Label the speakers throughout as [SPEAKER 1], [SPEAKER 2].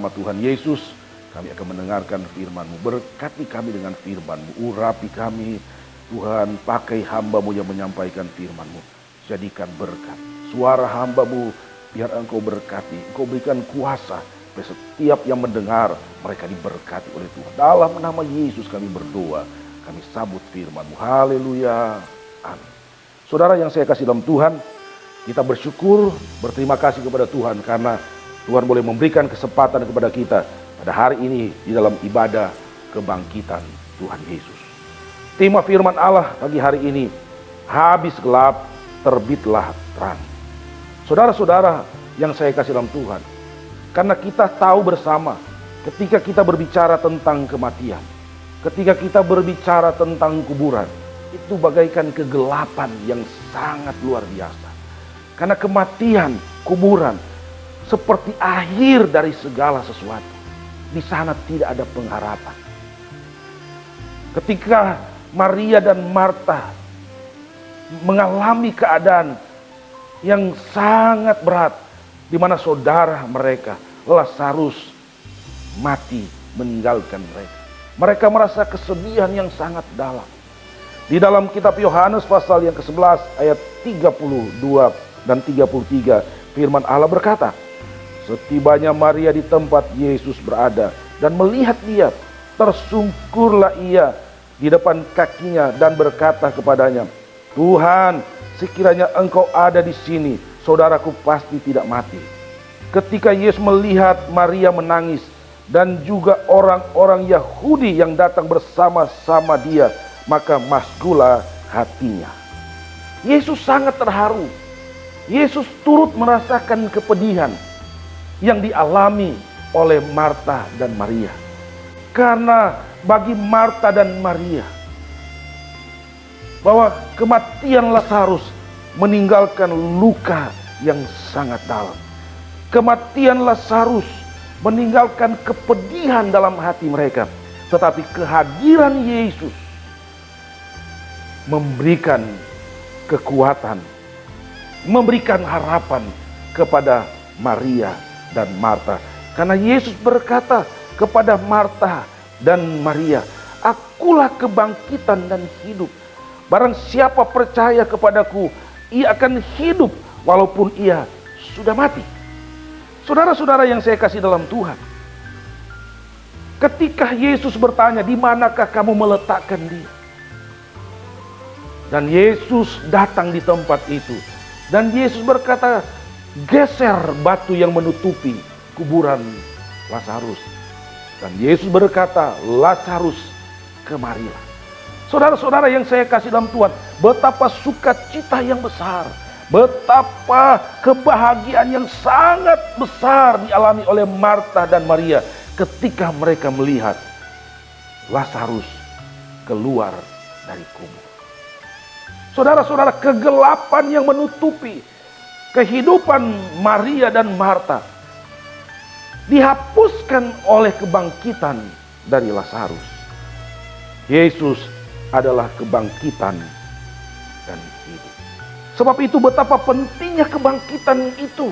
[SPEAKER 1] nama Tuhan Yesus, kami akan mendengarkan firman-Mu. Berkati kami dengan firman-Mu. Urapi kami, Tuhan, pakai hamba-Mu yang menyampaikan firman-Mu. Jadikan berkat. Suara hamba-Mu, biar Engkau berkati. Engkau berikan kuasa. Setiap yang mendengar, mereka diberkati oleh Tuhan. Dalam nama Yesus kami berdoa. Kami sambut firman-Mu. Haleluya. Amin. Saudara yang saya kasih dalam Tuhan, kita bersyukur, berterima kasih kepada Tuhan karena Tuhan boleh memberikan kesempatan kepada kita pada hari ini di dalam ibadah kebangkitan Tuhan Yesus. Tema firman Allah pagi hari ini, habis gelap, terbitlah terang. Saudara-saudara yang saya kasih dalam Tuhan, karena kita tahu bersama ketika kita berbicara tentang kematian, ketika kita berbicara tentang kuburan, itu bagaikan kegelapan yang sangat luar biasa. Karena kematian, kuburan, seperti akhir dari segala sesuatu. Di sana tidak ada pengharapan. Ketika Maria dan Marta mengalami keadaan yang sangat berat, di mana saudara mereka, Lazarus, mati meninggalkan mereka. Mereka merasa kesedihan yang sangat dalam. Di dalam kitab Yohanes pasal yang ke-11 ayat 32 dan 33, firman Allah berkata, setibanya Maria di tempat Yesus berada dan melihat dia, tersungkurlah ia di depan kakinya dan berkata kepadanya, Tuhan, sekiranya Engkau ada di sini, saudaraku pasti tidak mati. Ketika Yesus melihat Maria menangis dan juga orang-orang Yahudi yang datang bersama-sama dia, maka maskulah hatinya. Yesus sangat terharu. Yesus turut merasakan kepedihan yang dialami oleh Marta dan Maria. Karena bagi Marta dan Maria, bahwa kematian Lazarus meninggalkan luka yang sangat dalam. Kematian Lazarus meninggalkan kepedihan dalam hati mereka. Tetapi kehadiran Yesus memberikan kekuatan, memberikan harapan kepada Maria dan Marta. Karena Yesus berkata kepada Marta dan Maria, akulah kebangkitan dan hidup. Barang siapa percaya kepadaku, ia akan hidup walaupun ia sudah mati. Saudara-saudara yang saya kasih dalam Tuhan, ketika Yesus bertanya, di manakah kamu meletakkan dia? Dan Yesus datang di tempat itu. Dan Yesus berkata, geser batu yang menutupi kuburan Lazarus. Dan Yesus berkata, Lazarus, kemarilah. Saudara-saudara yang saya kasih dalam Tuhan, betapa sukacita yang besar, betapa kebahagiaan yang sangat besar dialami oleh Marta dan Maria ketika mereka melihat Lazarus keluar dari kubur. Saudara-saudara, kegelapan yang menutupi kehidupan Maria dan Marta dihapuskan oleh kebangkitan dari Lazarus. Yesus adalah kebangkitan dan hidup. Sebab itu betapa pentingnya kebangkitan itu.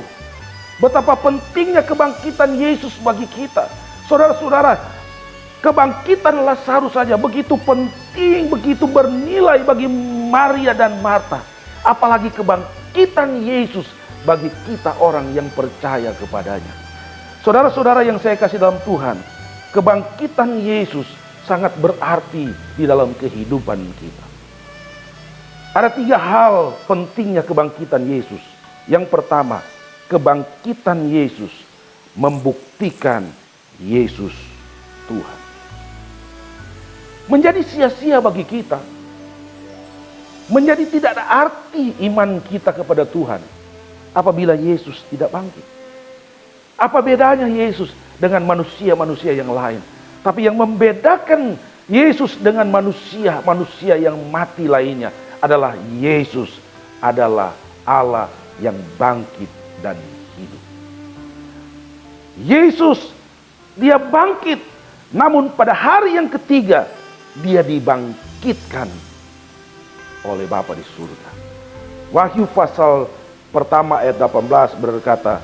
[SPEAKER 1] Betapa pentingnya kebangkitan Yesus bagi kita. Saudara-saudara, kebangkitan Lazarus saja begitu penting, begitu bernilai bagi Maria dan Marta. Apalagi kebangkitan Yesus bagi kita orang yang percaya kepadanya. Saudara-saudara yang saya kasih dalam Tuhan, kebangkitan Yesus sangat berarti di dalam kehidupan kita. Ada 3 hal pentingnya kebangkitan Yesus. Yang pertama, kebangkitan Yesus membuktikan Yesus Tuhan. Menjadi sia-sia bagi kita, menjadi tidak ada arti iman kita kepada Tuhan apabila Yesus tidak bangkit. Apa bedanya Yesus dengan manusia-manusia yang lain? Tapi yang membedakan Yesus dengan manusia yang mati lainnya adalah Yesus adalah Allah yang bangkit dan hidup. Yesus, dia bangkit, namun pada hari yang ketiga dia dibangkitkan oleh Bapa di surga. Wahyu pasal pertama ayat 18 berkata,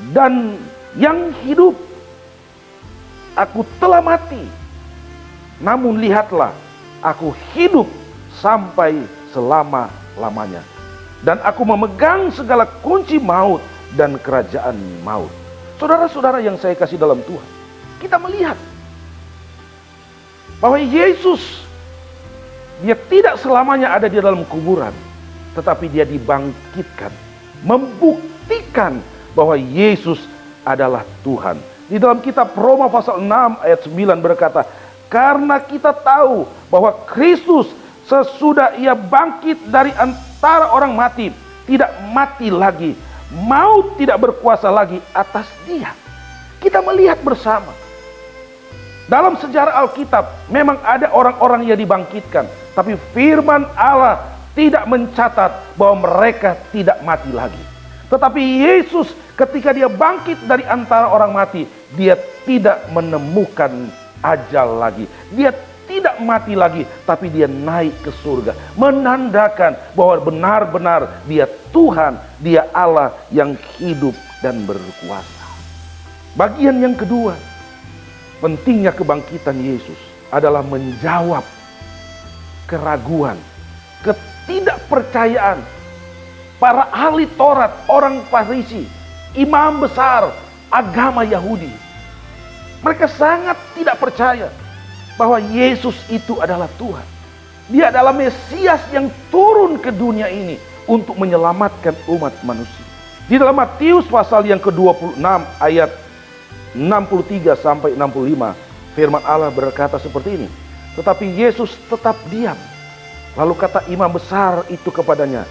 [SPEAKER 1] dan yang hidup. Aku telah mati, namun lihatlah, aku hidup sampai selama-lamanya. Dan aku memegang segala kunci maut dan kerajaan maut. Saudara-saudara yang saya kasih dalam Tuhan, kita melihat bahwa Yesus, dia tidak selamanya ada di dalam kuburan, tetapi dia dibangkitkan, membuktikan bahwa Yesus adalah Tuhan. Di dalam kitab Roma pasal 6 ayat 9 berkata, karena kita tahu bahwa Kristus sesudah ia bangkit dari antara orang mati, tidak mati lagi, maut tidak berkuasa lagi atas dia. Kita melihat bersama, dalam sejarah Alkitab memang ada orang-orang yang dibangkitkan, tapi firman Allah tidak mencatat bahwa mereka tidak mati lagi. Tetapi Yesus ketika dia bangkit dari antara orang mati, dia tidak menemukan ajal lagi. Dia tidak mati lagi, tapi dia naik ke surga. Menandakan bahwa benar-benar dia Tuhan, dia Allah yang hidup dan berkuasa. Bagian yang kedua, pentingnya kebangkitan Yesus adalah menjawab keraguan, ketidakpercayaan para ahli Taurat, orang Farisi, imam besar agama Yahudi. Mereka sangat tidak percaya bahwa Yesus itu adalah Tuhan. Dia adalah Mesias yang turun ke dunia ini untuk menyelamatkan umat manusia. Di dalam Matius pasal yang ke-26 ayat 63 sampai 65, firman Allah berkata seperti ini. Tetapi Yesus tetap diam. Lalu kata imam besar itu kepadanya,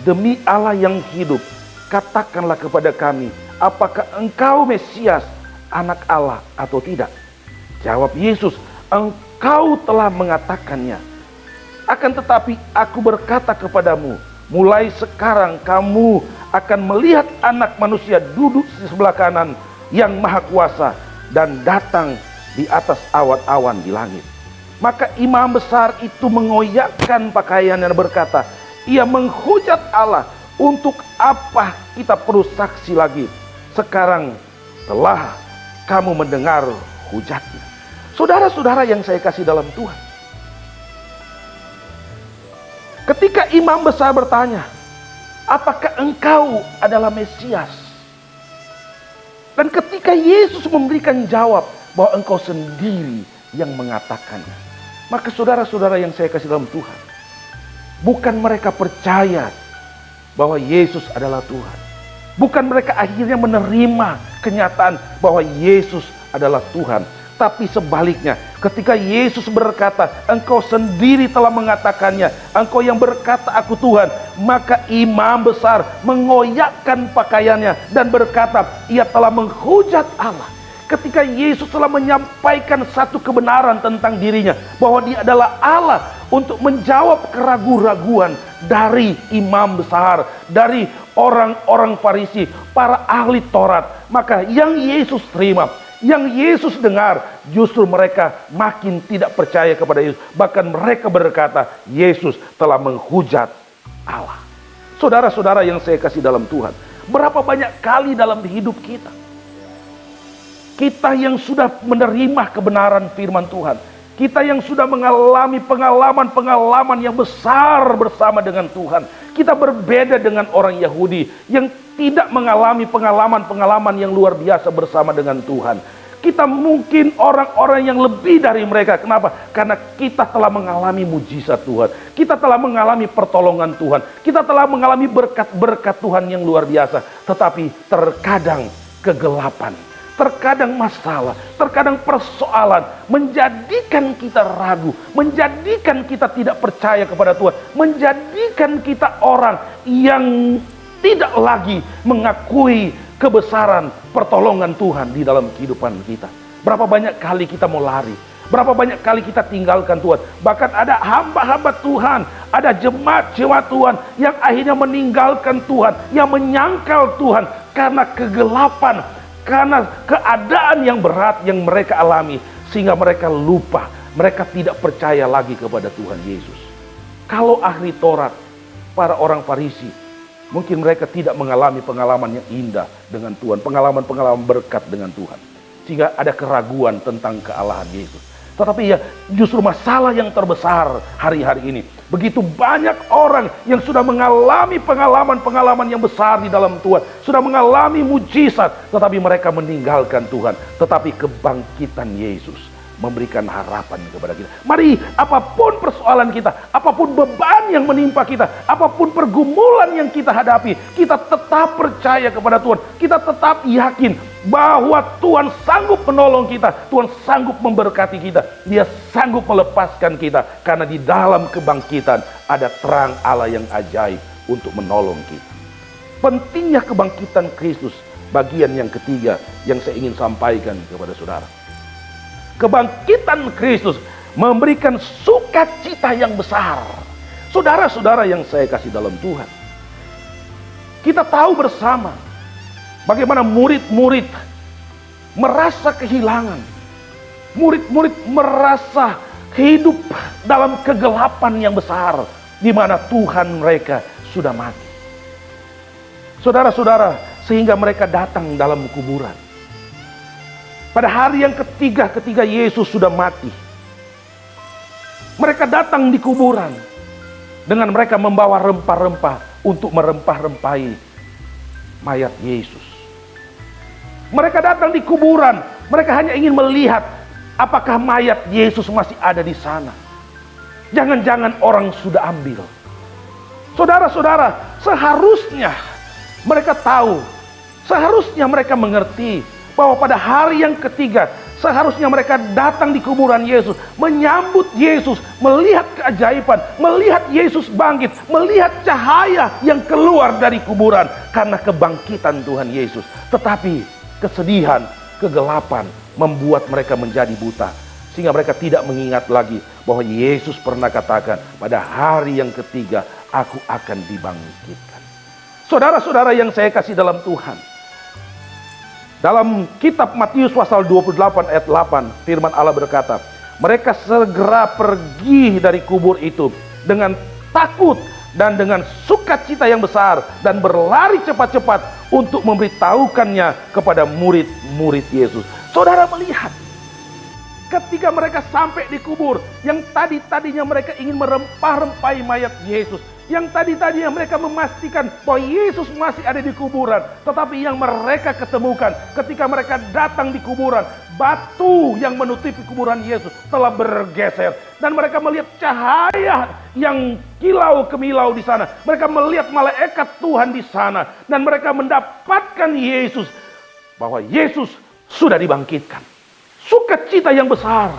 [SPEAKER 1] demi Allah yang hidup, katakanlah kepada kami, apakah engkau Mesias, anak Allah atau tidak? Jawab Yesus, engkau telah mengatakannya. Akan tetapi aku berkata kepadamu, mulai sekarang kamu akan melihat anak manusia duduk di sebelah kanan yang maha kuasa dan datang di atas awan-awan di langit. Maka imam besar itu mengoyakkan pakaiannya dan berkata, ia menghujat Allah, untuk apa kita perlu saksi lagi? Sekarang telah kamu mendengar hujatnya. Saudara-saudara yang saya kasih dalam Tuhan, ketika imam besar bertanya, apakah engkau adalah Mesias? Dan ketika Yesus memberikan jawab bahwa engkau sendiri yang mengatakannya, maka saudara-saudara yang saya kasih dalam Tuhan, bukan mereka percaya bahwa Yesus adalah Tuhan. Bukan mereka akhirnya menerima kenyataan bahwa Yesus adalah Tuhan. Tapi sebaliknya, ketika Yesus berkata, engkau sendiri telah mengatakannya, engkau yang berkata aku Tuhan, maka imam besar mengoyakkan pakaiannya dan berkata, ia telah menghujat Allah. Ketika Yesus telah menyampaikan satu kebenaran tentang dirinya, bahwa dia adalah Allah, untuk menjawab keraguan-raguan dari imam besar, dari orang-orang Farisi, para ahli Taurat, maka yang Yesus terima, yang Yesus dengar, justru mereka makin tidak percaya kepada Yesus. Bahkan mereka berkata, Yesus telah menghujat Allah. Saudara-saudara yang saya kasih dalam Tuhan, berapa banyak kali dalam hidup kita, kita yang sudah menerima kebenaran firman Tuhan, kita yang sudah mengalami pengalaman-pengalaman yang besar bersama dengan Tuhan, kita berbeda dengan orang Yahudi yang tidak mengalami pengalaman-pengalaman yang luar biasa bersama dengan Tuhan. Kita mungkin orang-orang yang lebih dari mereka. Kenapa? Karena kita telah mengalami mujizat Tuhan, kita telah mengalami pertolongan Tuhan, kita telah mengalami berkat-berkat Tuhan yang luar biasa. Tetapi terkadang kegelapan, terkadang masalah, terkadang persoalan menjadikan kita ragu, menjadikan kita tidak percaya kepada Tuhan, menjadikan kita orang yang tidak lagi mengakui kebesaran pertolongan Tuhan di dalam kehidupan kita. Berapa banyak kali kita mau lari, berapa banyak kali kita tinggalkan Tuhan. Bahkan ada hamba-hamba Tuhan, ada jemaat-jemaat Tuhan yang akhirnya meninggalkan Tuhan, yang menyangkal Tuhan karena kegelapan, karena keadaan yang berat yang mereka alami, sehingga mereka lupa, mereka tidak percaya lagi kepada Tuhan Yesus. Kalau ahli Taurat, para orang Farisi, Mungkin mereka tidak mengalami pengalaman yang indah dengan Tuhan, pengalaman-pengalaman berkat dengan Tuhan, sehingga ada keraguan tentang kealahan Yesus. Tetapi ya, justru masalah yang terbesar hari-hari ini, begitu banyak orang yang sudah mengalami pengalaman-pengalaman yang besar di dalam Tuhan, sudah mengalami mujizat, tetapi mereka meninggalkan Tuhan. Tetapi kebangkitan Yesus memberikan harapan kepada kita. Mari, apapun persoalan kita, apapun beban yang menimpa kita, apapun pergumulan yang kita hadapi, kita tetap percaya kepada Tuhan. Kita tetap yakin bahwa Tuhan sanggup menolong kita, Tuhan sanggup memberkati kita, Dia sanggup melepaskan kita, karena di dalam kebangkitan ada terang Allah yang ajaib untuk menolong kita. Pentingnya kebangkitan Kristus, bagian yang ketiga yang saya ingin sampaikan kepada saudara. Kebangkitan Kristus memberikan sukacita yang besar. Saudara-saudara yang saya kasih dalam Tuhan, kita tahu bersama bagaimana murid-murid merasa kehilangan. Murid-murid merasa hidup dalam kegelapan yang besar, di mana Tuhan mereka sudah mati. Saudara-saudara, sehingga mereka datang dalam kuburan. Pada hari yang ketiga ketika Yesus sudah mati, mereka datang di kuburan dengan mereka membawa rempah-rempah untuk merempah-rempahi mayat Yesus. Mereka datang di kuburan, mereka hanya ingin melihat apakah mayat Yesus masih ada di sana. Jangan-jangan orang sudah ambil. Saudara-saudara, seharusnya mereka tahu, seharusnya mereka mengerti bahwa pada hari yang ketiga seharusnya mereka datang di kuburan Yesus, menyambut Yesus, melihat keajaiban, melihat Yesus bangkit, melihat cahaya yang keluar dari kuburan karena kebangkitan Tuhan Yesus. Tetapi kesedihan, kegelapan membuat mereka menjadi buta, sehingga mereka tidak mengingat lagi bahwa Yesus pernah katakan, pada hari yang ketiga aku akan dibangkitkan. Saudara-saudara yang saya kasih dalam Tuhan, dalam kitab Matius pasal 28 ayat 8, firman Allah berkata, mereka segera pergi dari kubur itu dengan takut dan dengan sukacita yang besar, dan berlari cepat-cepat untuk memberitahukannya kepada murid-murid Yesus. Saudara melihat, ketika mereka sampai di kubur, yang tadinya mereka ingin merempah-rempahi mayat Yesus, yang tadinya mereka memastikan bahwa Yesus masih ada di kuburan, tetapi yang mereka ketemukan ketika mereka datang di kuburan, batu yang menutupi kuburan Yesus telah bergeser, dan mereka melihat cahaya yang kilau kemilau di sana. Mereka melihat malaikat Tuhan di sana, dan mereka mendapatkan Yesus, bahwa Yesus sudah dibangkitkan. Sukacita yang besar,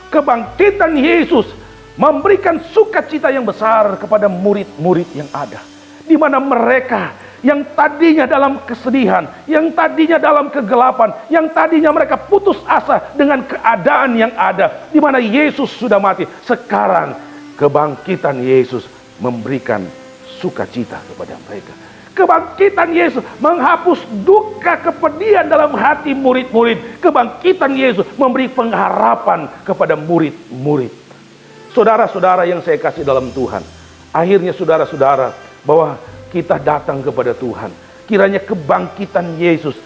[SPEAKER 1] kebangkitan Yesus memberikan sukacita yang besar kepada murid-murid yang ada, di mana mereka yang tadinya dalam kesedihan, yang tadinya dalam kegelapan, yang tadinya mereka putus asa dengan keadaan yang ada, di mana Yesus sudah mati. Sekarang kebangkitan Yesus memberikan sukacita kepada mereka. Kebangkitan Yesus menghapus duka kepedihan dalam hati murid-murid. Kebangkitan Yesus memberi pengharapan kepada murid-murid. Saudara-saudara yang saya kasih dalam Tuhan, akhirnya saudara-saudara, bahwa kita datang kepada Tuhan. Kiranya kebangkitan Yesus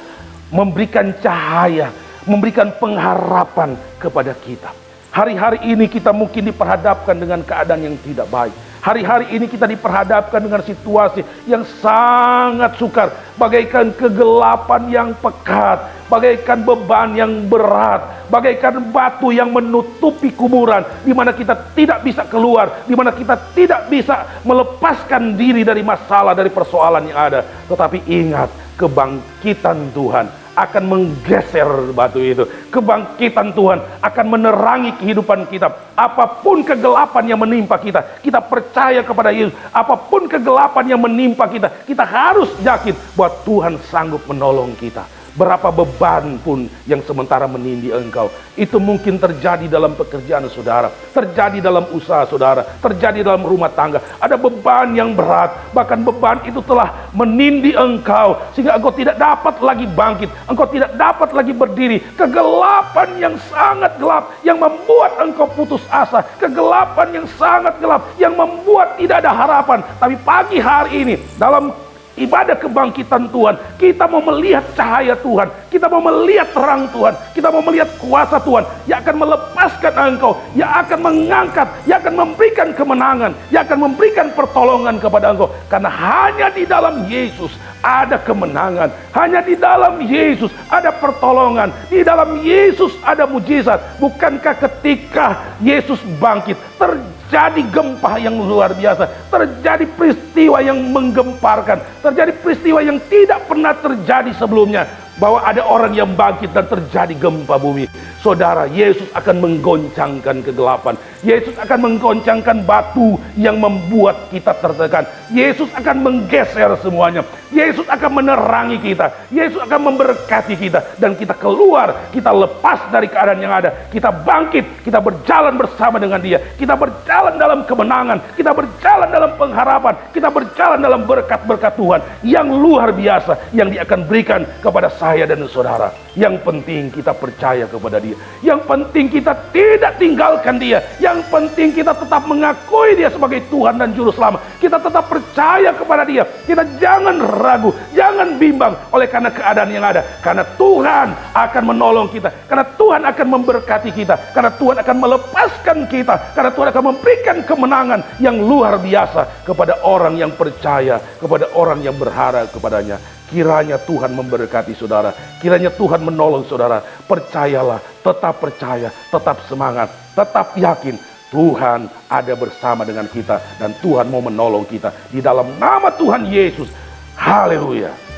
[SPEAKER 1] memberikan cahaya, memberikan pengharapan kepada kita. Hari-hari ini kita mungkin diperhadapkan dengan keadaan yang tidak baik. Hari-hari ini kita diperhadapkan dengan situasi yang sangat sukar, bagaikan kegelapan yang pekat, bagaikan beban yang berat, bagaikan batu yang menutupi kuburan, di mana kita tidak bisa keluar, di mana kita tidak bisa melepaskan diri dari masalah, dari persoalan yang ada. Tetapi ingat, kebangkitan Tuhan akan menggeser batu itu. Kebangkitan Tuhan akan menerangi kehidupan kita. Apapun kegelapan yang menimpa kita, kita percaya kepada Yesus. Apapun kegelapan yang menimpa kita, kita harus yakin bahwa Tuhan sanggup menolong kita. berapa beban pun yang sementara menindih engkau. Itu mungkin terjadi dalam pekerjaan saudara, terjadi dalam usaha saudara, terjadi dalam rumah tangga. Ada beban yang berat, bahkan beban itu telah menindih engkau sehingga engkau tidak dapat lagi bangkit, engkau tidak dapat lagi berdiri. Kegelapan yang sangat gelap yang membuat engkau putus asa, kegelapan yang sangat gelap yang membuat tidak ada harapan. Tapi pagi hari ini dalam ibadah kebangkitan Tuhan, kita mau melihat cahaya Tuhan, kita mau melihat terang Tuhan, kita mau melihat kuasa Tuhan yang akan melepaskan engkau, yang akan mengangkat, yang akan memberikan kemenangan, yang akan memberikan pertolongan kepada engkau. Karena hanya di dalam Yesus ada kemenangan, hanya di dalam Yesus ada pertolongan, di dalam Yesus ada mujizat. Bukankah ketika Yesus bangkit terjadi gempa yang luar biasa, terjadi peristiwa yang menggemparkan, terjadi peristiwa yang tidak pernah terjadi sebelumnya, bahwa ada orang yang bangkit dan terjadi gempa bumi. Saudara, Yesus akan menggoncangkan kegelapan. Yesus akan menggoncangkan batu yang membuat kita tertekan. Yesus akan menggeser semuanya. Yesus akan menerangi kita. Yesus akan memberkati kita. Dan kita keluar, kita lepas dari keadaan yang ada. Kita bangkit, kita berjalan bersama dengan Dia. Kita berjalan dalam kemenangan. Kita berjalan dalam pengharapan. Kita berjalan dalam berkat-berkat Tuhan yang luar biasa yang Dia akan berikan kepada saya dan saudara. Yang penting kita percaya kepada Dia. Yang penting kita tidak tinggalkan Dia. Yang penting kita tetap mengakui Dia sebagai Tuhan dan Juru Selamat. Kita tetap percaya kepada Dia. Kita jangan ragu, jangan bimbang oleh karena keadaan yang ada. Karena Tuhan akan menolong kita. Karena Tuhan akan memberkati kita. Karena Tuhan akan melepaskan kita. Karena Tuhan akan memberikan kemenangan yang luar biasa kepada orang yang percaya, kepada orang yang berharap kepadanya. Kiranya Tuhan memberkati saudara. Kiranya Tuhan menolong saudara. Percayalah, tetap percaya, tetap semangat, tetap yakin. Tuhan ada bersama dengan kita dan Tuhan mau menolong kita. Di dalam nama Tuhan Yesus. Haleluya.